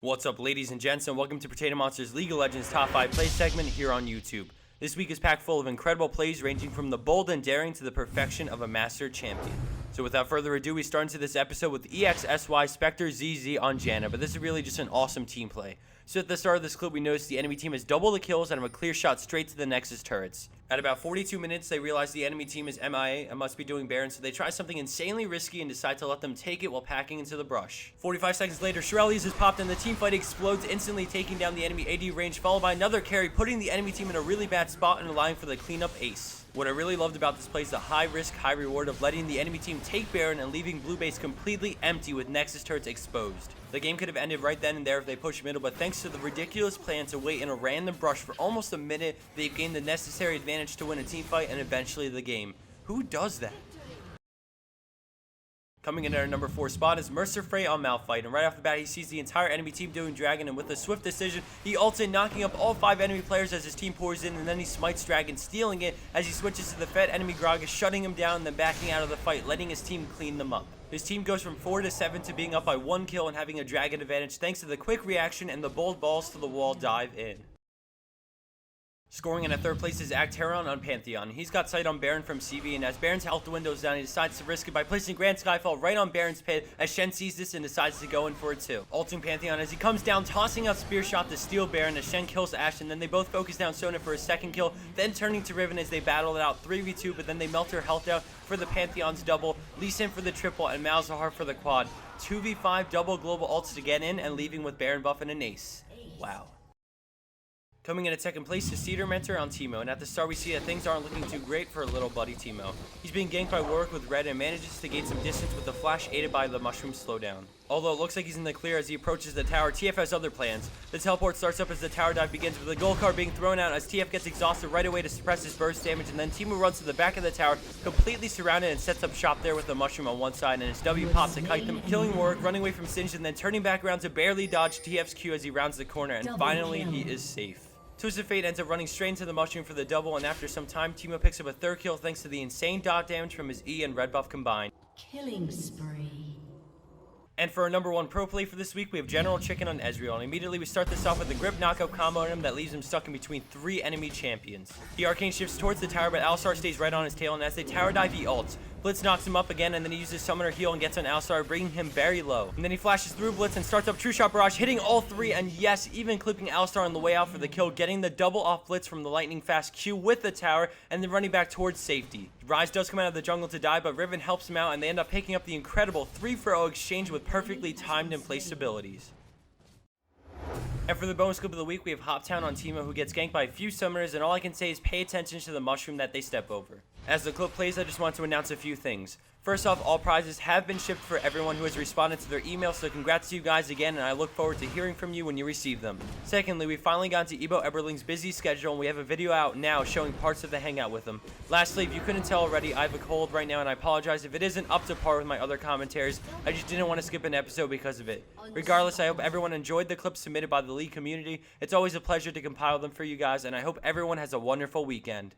What's up, ladies and gents, and welcome to Potato Monster's League of Legends Top 5 Play segment here on YouTube. This week is packed full of incredible plays ranging from the bold and daring to the perfection of a master champion. So without further ado, we start into this episode with ExSy SpectreZz on Janna, but this is really just an awesome team play. So at the start of this clip, we notice the enemy team has double the kills and have a clear shot straight to the Nexus turrets. At about 42 minutes, they realize the enemy team is MIA and must be doing Baron, so they try something insanely risky and decide to let them take it while packing into the brush. 45 seconds later, Ezreal is popped and the team fight explodes, instantly taking down the enemy AD range, followed by another carry, putting the enemy team in a really bad spot and allowing for the cleanup ace. What I really loved about this play is the high risk, high reward of letting the enemy team take Baron and leaving blue base completely empty with Nexus turrets exposed. The game could have ended right then and there if they pushed middle, but thanks to the ridiculous plan to wait in a random brush for almost a minute, they've gained the necessary advantage to win a team fight and eventually the game. Who does that? Coming in at our number 4 spot is Mercer Frey on Malphite, and right off the bat he sees the entire enemy team doing Dragon, and with a swift decision he ults in, knocking up all 5 enemy players as his team pours in, and then he smites Dragon, stealing it as he switches to the fed enemy Gragas, shutting him down and then backing out of the fight, letting his team clean them up. His team goes from 4 to 7 to being up by 1 kill and having a Dragon advantage thanks to the quick reaction and the bold balls to the wall dive in. Scoring in at 3rd place is Actaeron on Pantheon. He's got sight on Baron from CV, and as Baron's health dwindles down, he decides to risk it by placing Grand Skyfall right on Baron's pit as Shen sees this and decides to go in for it too. Ulting Pantheon as he comes down, tossing out Spear Shot to steal Baron as Shen kills Ashe, and then they both focus down Sona for a 2nd kill, then turning to Riven as they battle it out 3v2, but then they melt her health out for the Pantheon's double, Lee Sin for the triple, and Malzahar for the quad. 2v5 double global ults to get in and leaving with Baron buff and an ace. Wow. Coming in at 2nd place is cetormenter on Teemo, and at the start we see that things aren't looking too great for little buddy Teemo. He's being ganked by Warwick with red and manages to gain some distance with the flash aided by the mushroom slowdown. Although it looks like he's in the clear as he approaches the tower, TF has other plans. The teleport starts up as the tower dive begins with the gold card being thrown out as TF gets exhausted right away to suppress his burst damage, and then Teemo runs to the back of the tower, completely surrounded, and sets up shop there with the mushroom on one side, and his W pops to kite them, killing Warwick, running away from Singed, and then turning back around to barely dodge TF's Q as he rounds the corner, and finally he is safe. Twisted Fate ends up running straight into the mushroom for the double, and after some time, Teemo picks up a 3rd kill thanks to the insane dot damage from his E and red buff combined. Killing spree. And for our number 1 pro play for this week, we have GeneralChicken on Ezreal, and immediately we start this off with a grip knockout combo on him that leaves him stuck in between 3 enemy champions. He arcane shifts towards the tower, but Alistar stays right on his tail, and as they tower dive, he ults. Blitz knocks him up again, and then he uses Summoner Heal and gets on Alistar, bringing him very low. And then he flashes through Blitz and starts up True Shot Barrage, hitting all 3, and yes, even clipping Alistar on the way out for the kill, getting the double off Blitz from the lightning fast Q with the tower, and then running back towards safety. Ryze does come out of the jungle to die, but Riven helps him out, and they end up picking up the incredible 3-for-0 exchange with perfectly timed and placed abilities. And for the bonus clip of the week, we have Hoptown on Teemo, who gets ganked by a few summoners, and all I can say is pay attention to the mushroom that they step over. As the clip plays, I just want to announce a few things. First off, all prizes have been shipped for everyone who has responded to their email, so congrats to you guys again, and I look forward to hearing from you when you receive them. Secondly, we finally got to Ebo Eberling's busy schedule, and we have a video out now showing parts of the hangout with him. Lastly, if you couldn't tell already, I have a cold right now, and I apologize if it isn't up to par with my other commentaries. I just didn't want to skip an episode because of it. Regardless, I hope everyone enjoyed the clips submitted by the League community. It's always a pleasure to compile them for you guys, and I hope everyone has a wonderful weekend.